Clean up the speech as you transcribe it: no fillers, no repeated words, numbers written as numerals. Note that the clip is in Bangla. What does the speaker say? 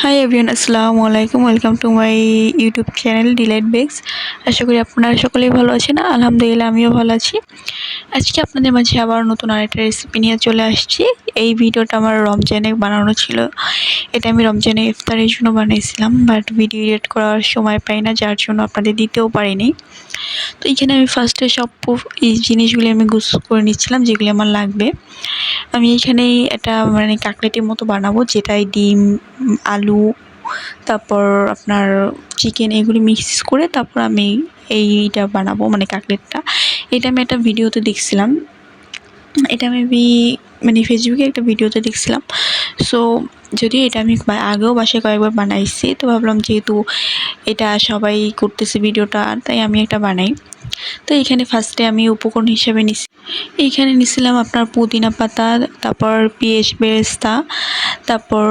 হাই এভরিওয়ান, আসসালামু আলাইকুম। Welcome to my YouTube channel Delight Bakes. আশা করি আপনারা সকলেই ভালো আছেন। আলহামদুলিল্লাহ, আমিও ভালো আছি। আজকে আপনাদের মাঝে আবার নতুন আরেকটা রেসিপি নিয়ে চলে আসছি। এই ভিডিওটা আমার রমজানে বানানো ছিল। এটা আমি রমজানে ইফতারের জন্য বানিয়েছিলাম, বাট ভিডিও এডিট করার সময় পাই না, যার জন্য আপনাদের দিতেও পারিনি। তো এখানে আমি ফার্স্টে সব এই জিনিসগুলি আমি গুছ করে নিচ্ছিলাম, যেগুলি আমার লাগবে। আমি এখানে একটা কাকলেটের মতো বানাবো, যেটাই ডিম, আলু, তারপর আপনার চিকেন এগুলি মিক্স করে তারপর আমি এইটা বানাবো, কাকলেটটা। এটা আমি একটা ভিডিওতে দেখছিলাম। এটা আমি ফেসবুকে একটা ভিডিওতে দেখছিলাম। সো যদিও এটা আমি আগেও বাসায় কয়েকবার বানাইছি, তো ভাবলাম যেহেতু এটা সবাই করতেছে ভিডিওটা, তাই আমি একটা বানাই। তো এখানে ফার্স্টে আমি উপকরণ হিসেবে এইখানে নিছিলাম আপনার পুদিনা পাতা, তারপর পেঁয়াজ বেরেস্তা, তারপর